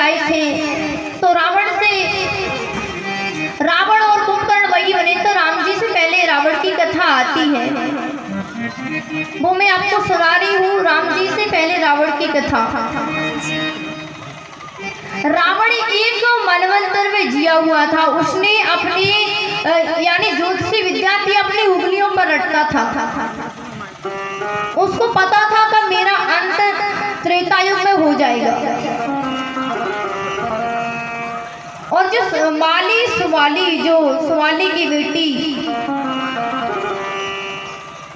आए थे तो रावण और कुंभकर्ण वही बने। तो राम जी से पहले रावण की कथा आती है, वो मैं आपको सुना रही हूँ। राम जी से पहले रावण की कथा। रावण एक मनवंतर में जिया हुआ था। उसने अपने यानी ज्योतिषी विद्या थी अपनी उंगलियों पर रटता था। उसको पता था कि मेरा अंत त्रेता युग में हो जाएगा। और जो सुवाली की बेटी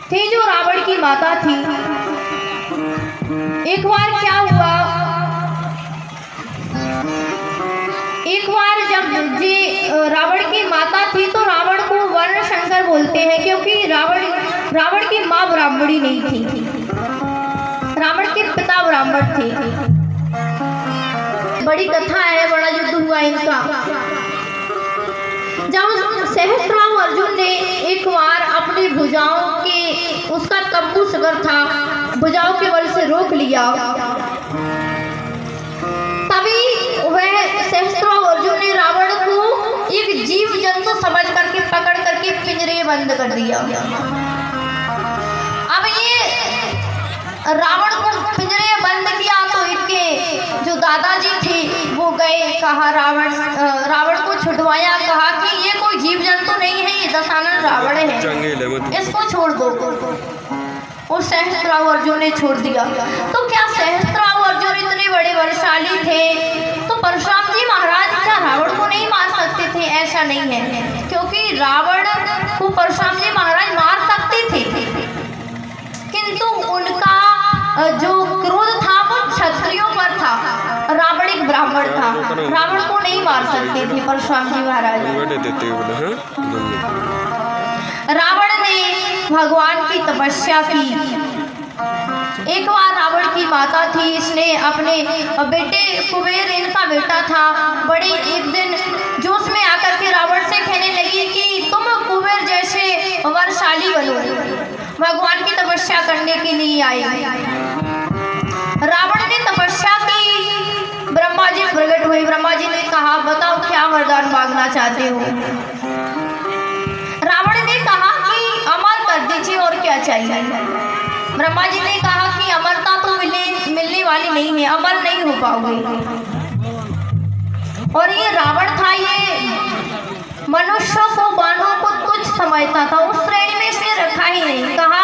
थी, जो रावण की माता थी, एक बार क्या हुआ, एक बार जब जी रावण की माता थी तो रावण को वर्ण शंकर बोलते हैं, क्योंकि रावण की माँ ब्राह्मणी नहीं थी, रावण के पिता ब्राह्मण थे। बड़ी कथा है, बड़ा युद्ध हुआ इनका। जब सहस्त्राव अर्जुन ने एक बार अपनी भुजाओं के, उसका तंबू सगर था, भुजाओं के बल से रोक लिया, तभी वह सहस्त्राव अर्जुन ने रावण को एक जीव जंतु समझ करके पकड़ करके पिंजरे बंद कर दिया। अब ये रावण को पिंजरे बंद किया तो इनके जो दादाजी थे वो गए, कहा रावण को छुड़वाया, कहा कि ये कोई जीव जंतु नहीं है, ये दशानन रावण है, इसको छोड़ दो। और सहस्त्राव अर्जुन ने छोड़ दिया। तो क्या सहस्त्राव अर्जुन इतने बड़े बलशाली थे तो परशुराम जी महाराज क्या रावण को नहीं मार सकते थे? ऐसा नहीं है, क्योंकि रावण को परशुराम जी महाराज मार सकते थे, किंतु उनका जो क्रोध था वो क्षत्रियों पर था, रावण एक ब्राह्मण था, रावण को नहीं मार सकते थे परशुराम जी महाराज। रावण ने भगवान की तपस्या की। एक बार रावण की माता थी, इसने अपने बेटे कुबेर, इनका बेटा था, बड़े एक दिन जोश में आकर के रावण से कहने लगी कि तुम कुबेर जैसे वरशाली बनो, भगवान की तपस्या करने के लिए आई। रावण ने तपस्या की, ब्रह्मा जी प्रकट हुए। ब्रह्मा जी ने कहा बताओ क्या वरदान मांगना चाहते हो? रावण ने कहा कि अमर कर दीजिए, और क्या चाहिए? ब्रह्मा जी ने कहा कि अमरता तो मिलने वाली नहीं है, अमर नहीं हो पाओगे। और ये रावण था, ये मनुष्यों को, बानरों को तुच्छ समझता था, उस श्रेणी में इसने रखा ही नहीं। कहा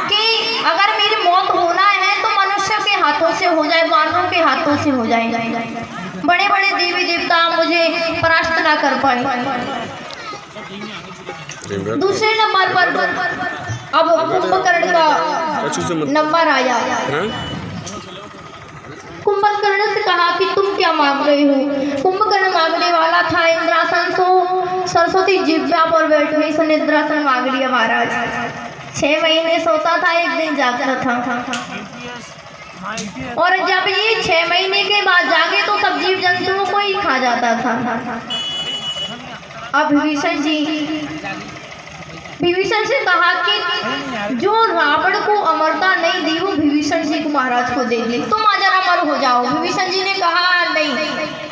कि अगर मेरी मौत होना है तो मनुष्य के हाथों से हो जाए, बानरों के हाथों से हो जाए, बड़े बड़े देवी देवता मुझे परास्त ना कर पाए। दूसरे नंबर पर अब कुंभकर्ण का नंबर आया। कुंभकर्ण से कहा कि तुम क्या मांग रहे हो? कुंभकर्ण मांगने वाला था इंद्रासन, तो सरस्वती जिह्वा पर बैठ गई, इसने इंद्रासन मांग लिया महाराज। 6 महीने सोता था, एक दिन जागता था, और जब ये 6 महीने के बाद जागे तो सब जीव जंतुओं को ही खा जाता था। अब विभीषण से कहा कि जो रावण को अमरता नहीं दी वो विभीषण जी को महाराज को दे दी, तुम अजर अमर हो जाओ। विभीषण जी ने कहा नहीं,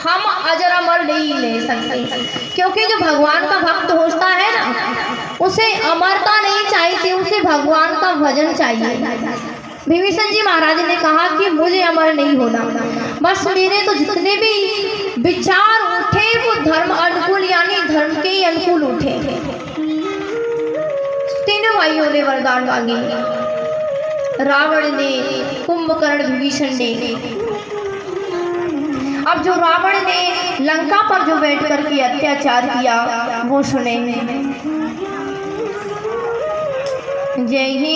हम अजर अमर नहीं ले सकते, क्योंकि जो भगवान का भक्त होता है ना, उसे अमरता नहीं चाहिए, उसे भगवान का भजन चाहिए। विभीषण जी महाराज ने कहा कि मुझे अमर नहीं होना, बस मेरे तो जितने भी विचार उठे वो धर्म अनुकूल, यानी धर्म के ही अनुकूल उठे। तीनों भाइयों ने वरदान मांगे, रावण ने, कुंभकर्ण, विभीषण ने। अब जो रावण ने लंका पर जो बैठ करके अत्याचार किया वो सुने। जय ही